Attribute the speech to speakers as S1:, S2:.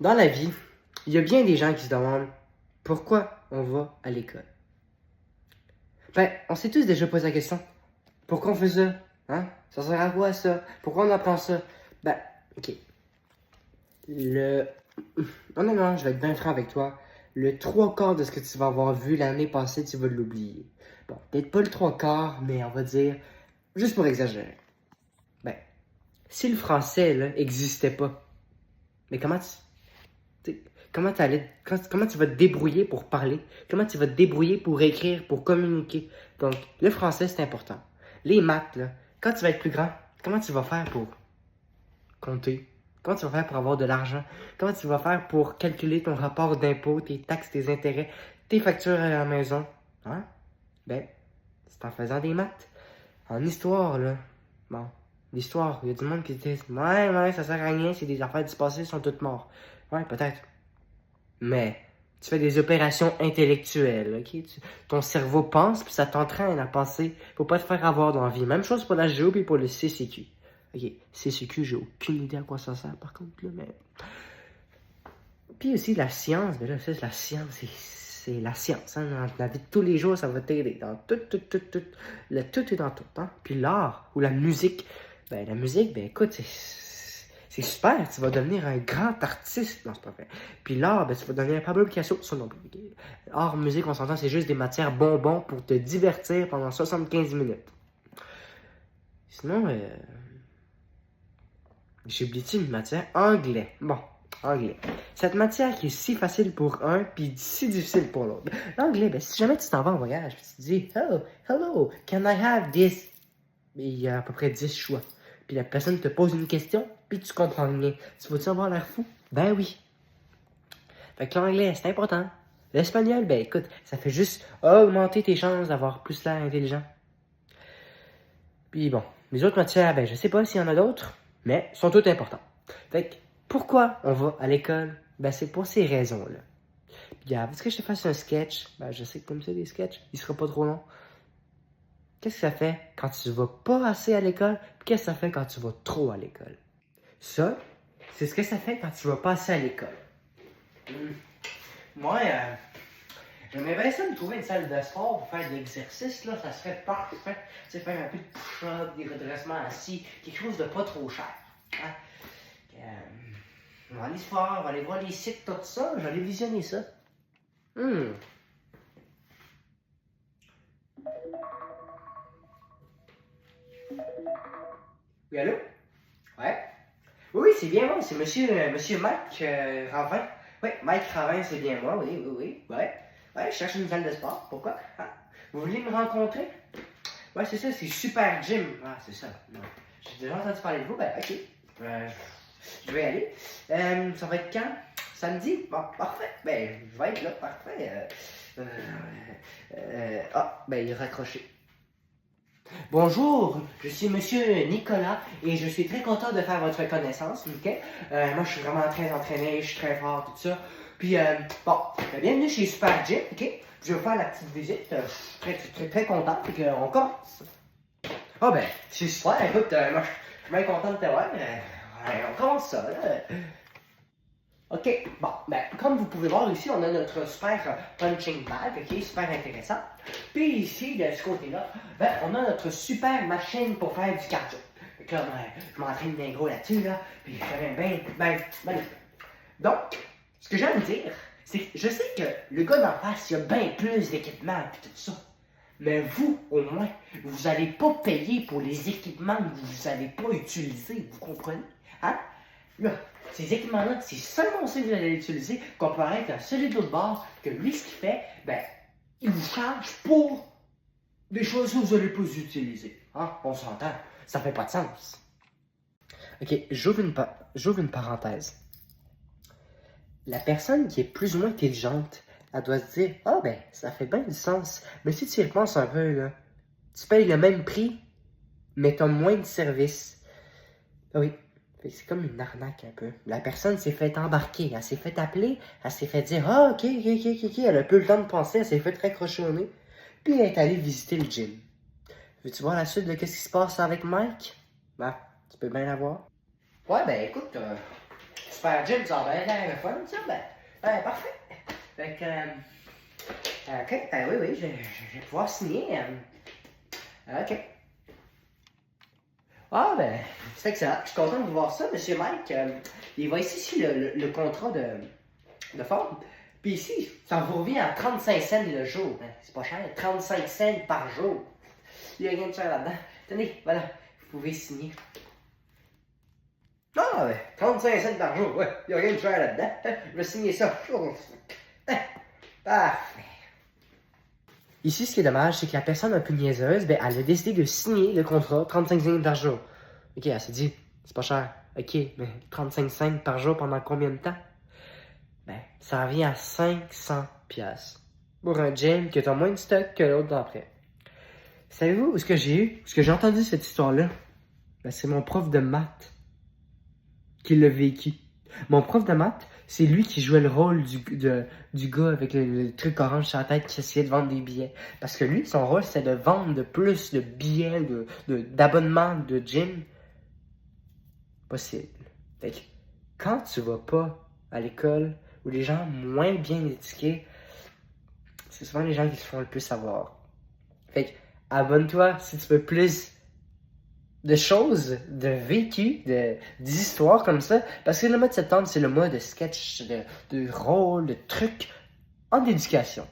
S1: Dans la vie, il y a bien des gens qui se demandent pourquoi on va à l'école. Ben, on s'est tous déjà posé la question. Pourquoi on fait ça? Hein? Ça sert à quoi ça? Pourquoi on apprend ça? Ben, ok. Le... Honnêtement, je vais être bien franc avec toi. Le trois quarts de ce que tu vas avoir vu l'année passée, tu vas l'oublier. Bon, peut-être pas le trois quarts, mais on va dire, juste pour exagérer. Ben, si le français, là, existait pas, mais comment tu vas te débrouiller pour parler? Comment tu vas te débrouiller pour écrire, pour communiquer? Donc, le français, c'est important. Les maths, là, quand tu vas être plus grand, comment tu vas faire pour compter? Comment tu vas faire pour avoir de l'argent? Comment tu vas faire pour calculer ton rapport d'impôt, tes taxes, tes intérêts, tes factures à la maison? Hein? Ben, c'est en faisant des maths. En histoire, là, bon, l'histoire, il y a du monde qui dit « Ouais, ça sert à rien, c'est des affaires du passé, ils sont toutes morts. » Ouais, peut-être. Mais tu fais des opérations intellectuelles, ok? Ton cerveau pense, puis ça t'entraîne à penser. Faut pas te faire avoir dans la vie. Même chose pour la géo et pour le CCQ. Ok, CCQ, j'ai aucune idée à quoi ça sert, par contre, là, mais... Puis aussi, la science, ben là, ça, la science, c'est la science, hein? Dans la vie de tous les jours, ça va t'aider. Dans tout. Le tout est dans tout, hein? Puis l'art, ou la musique, ben la musique, ben écoute, c'est super, tu vas devenir un grand artiste. Non, c'est pas vrai. Puis l'art, ben tu vas devenir Pablo Picasso. Ça non plus. Art, musique, on s'entend, c'est juste des matières bonbons pour te divertir pendant 75 minutes. Sinon, j'ai oublié une matière? Anglais. Bon, anglais. Cette matière qui est si facile pour un, puis si difficile pour l'autre. L'anglais, ben si jamais tu t'en vas en voyage, puis tu te dis « Oh, hello, can I have this? » Mais il y a à peu près 10 choix. Puis la personne te pose une question, puis tu comprends rien. Tu vas-tu avoir l'air fou? Ben oui. Fait que l'anglais, c'est important. L'espagnol, ben écoute, ça fait juste augmenter tes chances d'avoir plus l'air intelligent. Puis bon, les autres matières, ben je sais pas s'il y en a d'autres, mais sont toutes importantes. Fait que, pourquoi on va à l'école? Ben c'est pour ces raisons-là. Puis est-ce que je te fasse un sketch? Ben je sais que comme ça, les sketchs, il sera pas trop long. Qu'est-ce que ça fait quand tu vas pas assez à l'école? Puis qu'est-ce que ça fait quand tu vas trop à l'école? Ça, c'est ce que ça fait quand tu vas pas assez à l'école. Moi, j'aimerais bien ça me trouver une salle de sport pour faire de l'exercice, là, ça serait parfait. Tu sais, faire un peu de push-up, des redressements assis, quelque chose de pas trop cher. Hein? On va aller se voir, on va aller voir les sites, tout ça, je vais aller visionner ça. Oui, allô? Ouais? Oui, c'est bien moi, c'est monsieur Mike Ravin. Oui, Mike Ravin, c'est bien moi, oui. Ouais, je cherche une salle de sport, pourquoi? Hein? Vous voulez me rencontrer? Ouais, c'est ça, c'est Super Gym. Ah, c'est ça. Non. J'ai déjà entendu parler de vous, ben ok. Je vais y aller. Ça va être quand? Samedi? Bon, parfait. Ben, je vais être là, parfait. Ben, il est raccroché. Bonjour, je suis Monsieur Nicolas et je suis très content de faire votre connaissance, ok? Moi, je suis vraiment très entraîné, je suis très fort, tout ça. Puis, bienvenue chez Super Gym, ok? Je vais faire la petite visite, je suis très content, et on commence. Ah ben, c'est super, écoute, moi, je suis bien content de te voir. On commence ça, là. Ok, bon, ben, comme vous pouvez voir ici, on a notre super punching bag, ok, super intéressant. Puis ici, de ce côté-là, ben, on a notre super machine pour faire du cardio. Fait que là, ben, je m'entraîne bien gros là-dessus, là, puis je fais bien. Donc, ce que j'aime dire, c'est que je sais que le gars d'en face, il a bien plus d'équipements et tout ça. Mais vous, au moins, vous n'allez pas payer pour les équipements que vous n'allez pas utiliser, vous comprenez? Hein? Là, ces équipements-là, c'est seulement ça que vous allez utiliser, comparé à celui de l'autre bord, que lui, ce qu'il fait, ben, il vous charge pour des choses que vous n'allez pas utiliser. Hein? On s'entend, ça fait pas de sens. Ok, j'ouvre une parenthèse. La personne qui est plus ou moins intelligente, elle doit se dire, ah ben, ça fait bien du sens. Mais si tu y repenses un peu, là, tu payes le même prix, mais tu as moins de services. Ah oui, c'est comme une arnaque un peu. La personne s'est fait embarquer, elle s'est fait appeler, elle s'est fait dire, ah ok, elle a peu le temps de penser, elle s'est fait raccrochonner, puis elle est allée visiter le gym. Veux-tu voir la suite de qu'est-ce qui se passe avec Mike? Ben, tu peux bien la voir. Ouais, ben écoute, super gym, ça va bien le fun, ça, parfait. Fait que, ok, oui, je vais pouvoir signer. Ok. Ah, c'est excellent. Je suis content de vous voir ça, Monsieur Mike. Il va ici le contrat de forme. Puis ici, ça vous revient à 35 cents le jour. C'est pas cher, 35 cents par jour. Il n'y a rien de cher là-dedans. Tenez, voilà, vous pouvez signer. Ah, 35 cents par jour, ouais, il n'y a rien de cher là-dedans. Je vais signer ça. Parfait. Ici, ce qui est dommage, c'est que la personne un peu niaiseuse, elle a décidé de signer le contrat 35 cents par jour. Ok, elle s'est dit, c'est pas cher. Ok, mais 35 cents par jour pendant combien de temps? Ça revient à 500 piastres pour un gym qui a moins de stock que l'autre d'après. Savez-vous où est-ce que j'ai eu? Parce que j'ai entendu cette histoire-là. C'est mon prof de maths qui l'a vécu. Mon prof de maths, c'est lui qui jouait le rôle du gars avec le truc orange sur la tête qui essayait de vendre des billets. Parce que lui, son rôle, c'était de vendre de plus de billets, d'abonnements de gym possible. Fait que quand tu vas pas à l'école ou les gens moins bien éduqués, c'est souvent les gens qui se font le plus savoir. Fait que abonne-toi si tu veux plus de choses, de vécu, d'histoires comme ça. Parce que le mois de septembre, c'est le mois de sketch, de rôle, de trucs en éducation.